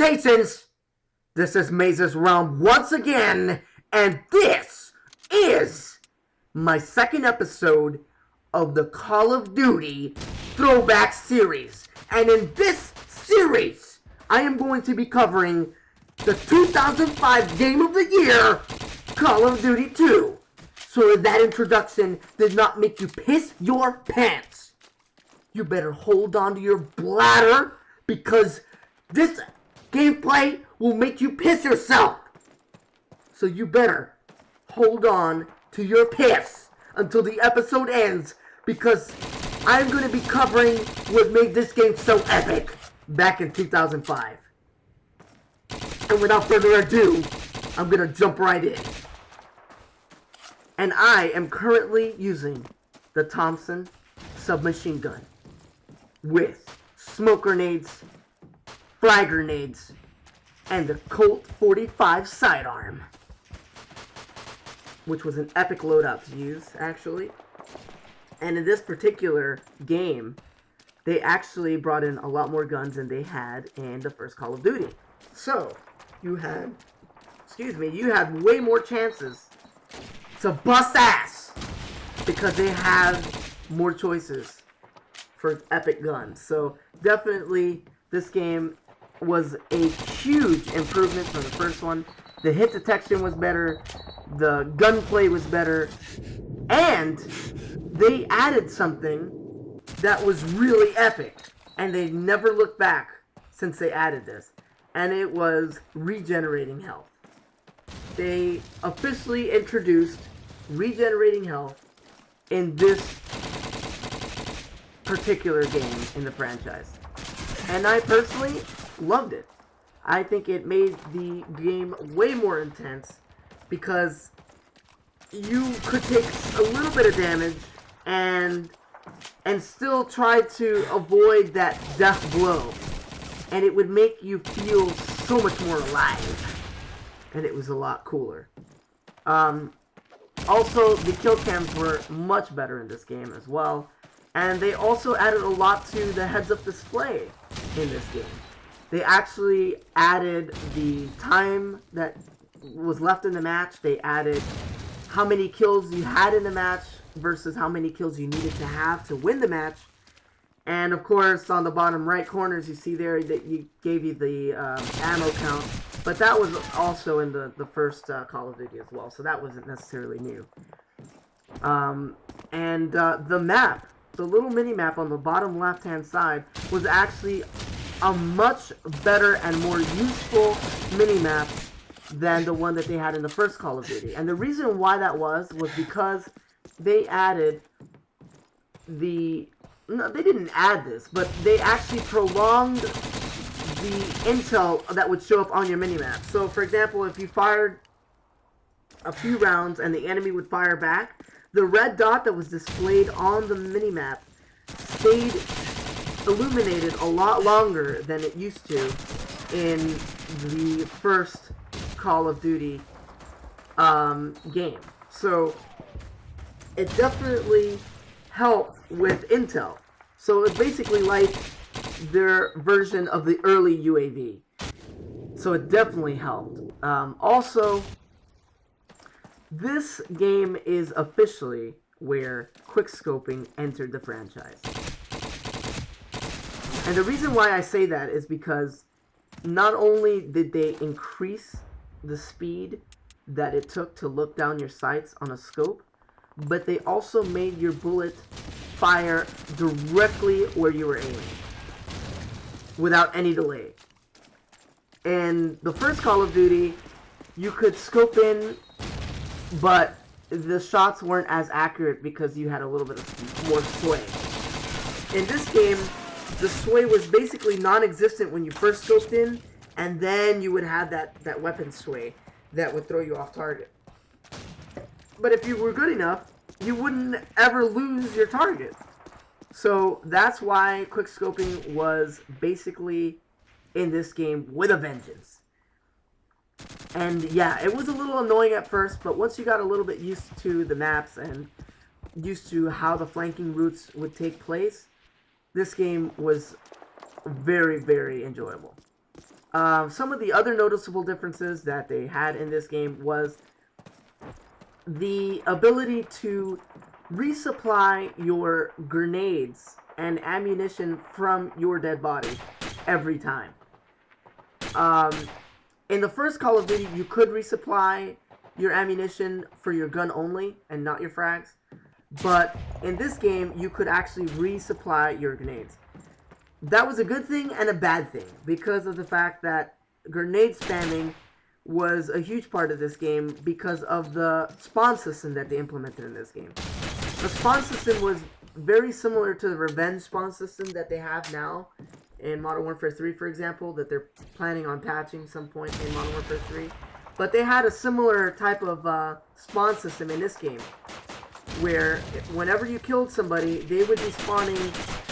salutations! This is MazezRealm once again, and this is my second episode of the Call of Duty Throwback series. And in this series, I am going to be covering the 2005 Game of the Year, Call of Duty 2. So if that introduction did not make you piss your pants, you better hold on to your bladder, because this gameplay will make you piss yourself. So you better hold on to your piss until the episode ends, because I'm going to be covering what made this game so epic back in 2005. And without further ado, I'm going to jump right in. And I am currently using the Thompson submachine gun with smoke grenades, frag grenades, and the Colt 45 sidearm, which was an epic loadout to use, actually. And in this particular game, they actually brought in a lot more guns than they had in the first Call of Duty. So, you had way more chances to bust ass, because they have more choices for epic guns. So definitely this game was a huge improvement from the first one. The hit detection was better, the gunplay was better, and they added something that was really epic, and they never looked back since they added this, and it was regenerating health. They officially introduced regenerating health in this particular game in the franchise, and I personally loved it. I think it made the game way more intense, because you could take a little bit of damage and still try to avoid that death blow, and it would make you feel so much more alive, and it was a lot cooler. Also, the kill cams were much better in this game as well, and they also added a lot to the heads-up display in this game. They actually added the time that was left in the match. They added how many kills you had in the match versus how many kills you needed to have to win the match. And of course, on the bottom right corners, you see there that you gave you the ammo count. But that was also in the first Call of Duty as well, so that wasn't necessarily new. The map, the little mini-map on the bottom left-hand side, was actually a much better and more useful mini-map than the one that they had in the first Call of Duty. And the reason why that was because they added the... No, they didn't add this, but they actually prolonged the intel that would show up on your minimap. So, for example, if you fired a few rounds and the enemy would fire back, the red dot that was displayed on the minimap stayed illuminated a lot longer than it used to in the first Call of Duty game. So, it definitely helped with intel. So it's basically like their version of the early UAV. So it definitely helped. Also, this game is officially where quickscoping entered the franchise. And the reason why I say that is because not only did they increase the speed that it took to look down your sights on a scope, but they also made your bullet fire directly where you were aiming, without any delay. In the first Call of Duty, you could scope in, but the shots weren't as accurate because you had a little bit of more sway. In this game, the sway was basically non-existent when you first scoped in, and then you would have that weapon sway that would throw you off target. But if you were good enough, you wouldn't ever lose your target. So that's why quickscoping was basically in this game with a vengeance. And yeah, it was a little annoying at first, but once you got a little bit used to the maps and used to how the flanking routes would take place, this game was very, very enjoyable. Some of the other noticeable differences that they had in this game was the ability to resupply your grenades and ammunition from your dead body every time. In the first Call of Duty, you could resupply your ammunition for your gun only and not your frags. But in this game, you could actually resupply your grenades. That was a good thing and a bad thing because of the fact that grenade spamming was a huge part of this game because of the spawn system that they implemented in this game. The spawn system was very similar to the revenge spawn system that they have now in Modern Warfare 3, for example, that they're planning on patching some point in Modern Warfare 3. But they had a similar type of spawn system in this game, where whenever you killed somebody, they would be spawning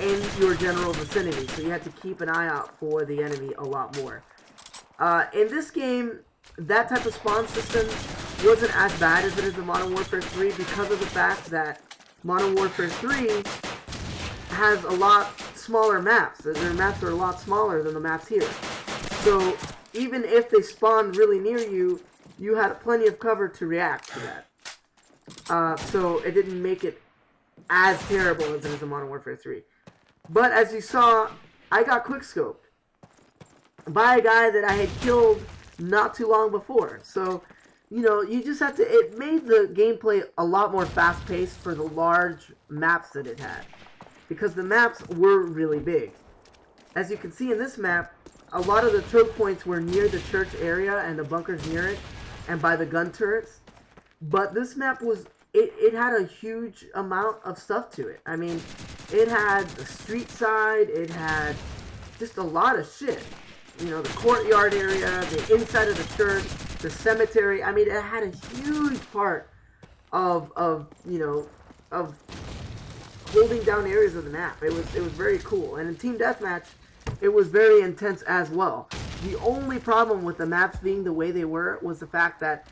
in your general vicinity, so you had to keep an eye out for the enemy a lot more. In this game, that type of spawn system wasn't as bad as it is in Modern Warfare 3 because of the fact that Modern Warfare 3 has a lot smaller maps. Their maps are a lot smaller than the maps here. So even if they spawned really near you, you had plenty of cover to react to that. So it didn't make it as terrible as it is in Modern Warfare 3. But as you saw, I got quickscoped by a guy that I had killed not too long before. So, you know, you just have to... It made the gameplay a lot more fast-paced for the large maps that it had, because the maps were really big. As you can see in this map, a lot of the choke points were near the church area and the bunkers near it, and by the gun turrets. But this map was... It had a huge amount of stuff to it. I mean, it had the street side, it had just a lot of shit. You know, the courtyard area, the inside of the church, the cemetery. I mean, it had a huge part of you know, of holding down areas of the map. It was very cool. And in Team Deathmatch, it was very intense as well. The only problem with the maps being the way they were was the fact that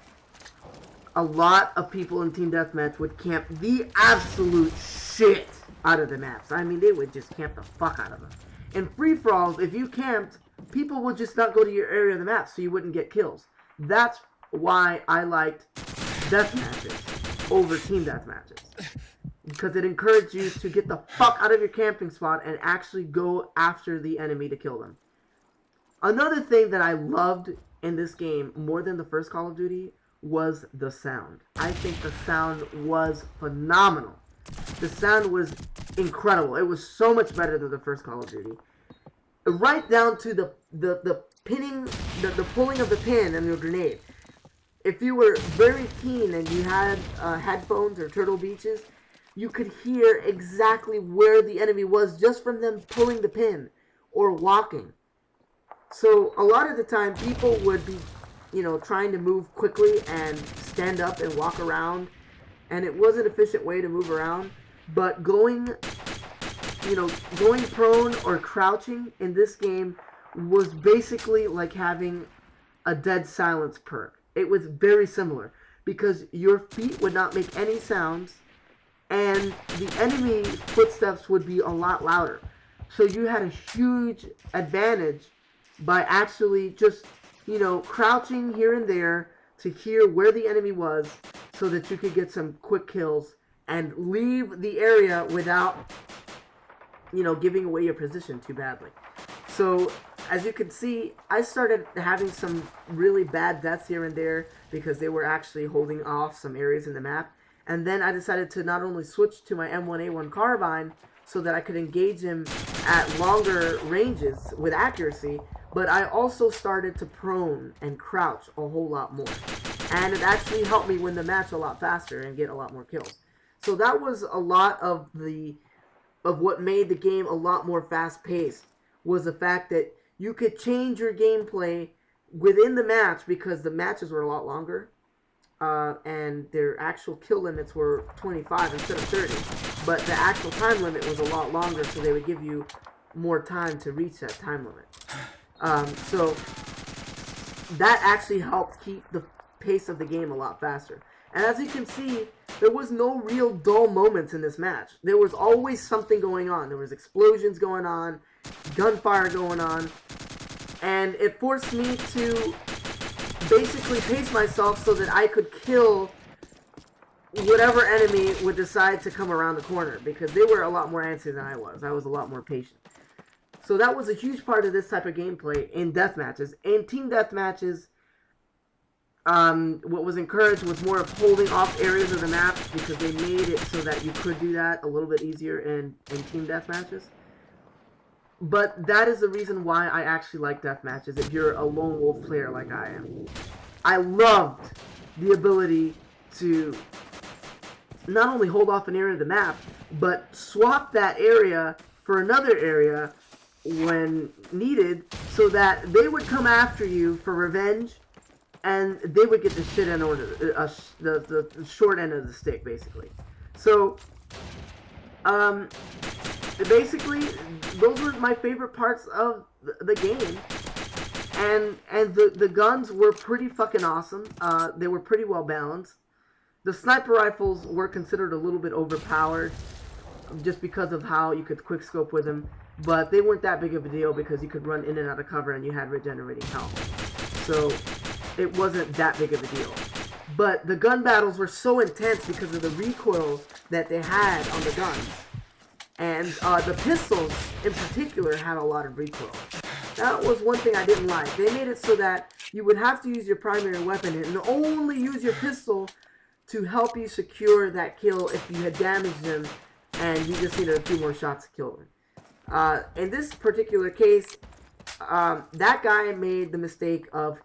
a lot of people in Team Deathmatch would camp the absolute shit out of the maps. I mean, they would just camp the fuck out of them. In free-for-alls, if you camped, people would just not go to your area of the map, so you wouldn't get kills. That's why I liked deathmatches over team deathmatches, because it encouraged you to get the fuck out of your camping spot and actually go after the enemy to kill them. Another thing that I loved in this game more than the first Call of Duty was the sound. I think the sound was phenomenal. The sound was incredible. It was so much better than the first Call of Duty. Right down to the pinning, the pulling of the pin and your grenade. If you were very keen and you had headphones or Turtle Beaches, you could hear exactly where the enemy was just from them pulling the pin or walking. So a lot of the time people would be, you know, trying to move quickly and stand up and walk around, and it was an efficient way to move around. But going prone or crouching in this game was basically like having a dead silence perk. It was very similar because your feet would not make any sounds and the enemy's footsteps would be a lot louder. So you had a huge advantage by actually just, you know, crouching here and there to hear where the enemy was so that you could get some quick kills and leave the area without, you know, giving away your position too badly. So, as you can see, I started having some really bad deaths here and there because they were actually holding off some areas in the map. And then I decided to not only switch to my M1A1 carbine so that I could engage him at longer ranges with accuracy, but I also started to prone and crouch a whole lot more. And it actually helped me win the match a lot faster and get a lot more kills. So that was a lot of what made the game a lot more fast-paced, was the fact that you could change your gameplay within the match because the matches were a lot longer, and their actual kill limits were 25 instead of 30. But the actual time limit was a lot longer, so they would give you more time to reach that time limit. So that actually helped keep the pace of the game a lot faster. And as you can see, there was no real dull moments in this match. There was always something going on. There was explosions going on, gunfire going on. And it forced me to basically pace myself so that I could kill whatever enemy would decide to come around the corner, because they were a lot more antsy than I was. I was a lot more patient. So that was a huge part of this type of gameplay in death matches. In team death matches, what was encouraged was more of holding off areas of the map, because they made it so that you could do that a little bit easier in team death matches. But that is the reason why I actually like death matches if you're a lone wolf player like I am. I loved the ability to not only hold off an area of the map, but swap that area for another area when needed, so that they would come after you for revenge, and they would get the shit end order, the short end of the stick, basically. So, basically, those were my favorite parts of the game, and the guns were pretty fucking awesome. They were pretty well balanced. The sniper rifles were considered a little bit overpowered, just because of how you could quickscope with them, but they weren't that big of a deal because you could run in and out of cover and you had regenerating health. So it wasn't that big of a deal. But the gun battles were so intense because of the recoil that they had on the guns. And the pistols, in particular, had a lot of recoil. That was one thing I didn't like. They made it so that you would have to use your primary weapon and only use your pistol to help you secure that kill if you had damaged them and you just needed a few more shots to kill them. In this particular case, that guy made the mistake of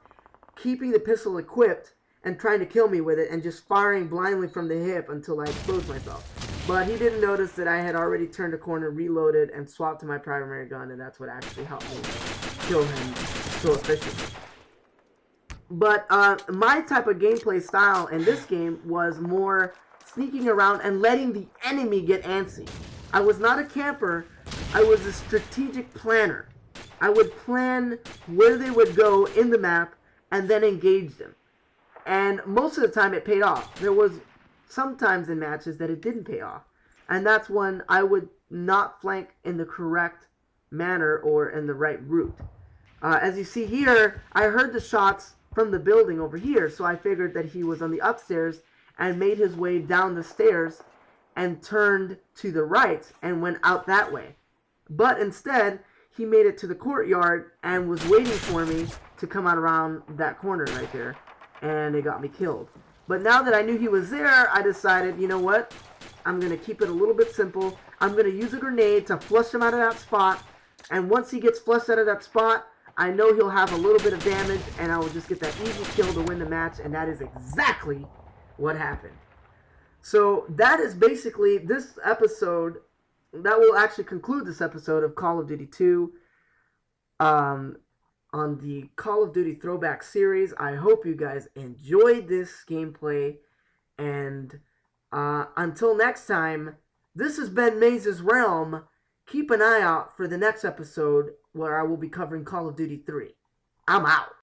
keeping the pistol equipped and trying to kill me with it and just firing blindly from the hip until I exposed myself. But he didn't notice that I had already turned a corner, reloaded, and swapped to my primary gun, and that's what actually helped me kill him so efficiently. But my type of gameplay style in this game was more sneaking around and letting the enemy get antsy. I was not a camper, I was a strategic planner. I would plan where they would go in the map and then engage them. And most of the time it paid off. There was sometimes in matches that it didn't pay off. And that's when I would not flank in the correct manner or in the right route. As you see here, I heard the shots from the building over here, so I figured that he was on the upstairs and made his way down the stairs and turned to the right and went out that way. But instead, he made it to the courtyard and was waiting for me to come out around that corner right there, and it got me killed. But now that I knew he was there, I decided, you know what? I'm going to keep it a little bit simple. I'm going to use a grenade to flush him out of that spot, and once he gets flushed out of that spot, I know he'll have a little bit of damage, and I will just get that easy kill to win the match, and that is exactly what happened. So that is basically this episode. That will actually conclude this episode of Call of Duty 2 on the Call of Duty Throwback series. I hope you guys enjoyed this gameplay, and until next time, this has been MazezRealm. Keep an eye out for the next episode where I will be covering Call of Duty 3. I'm out.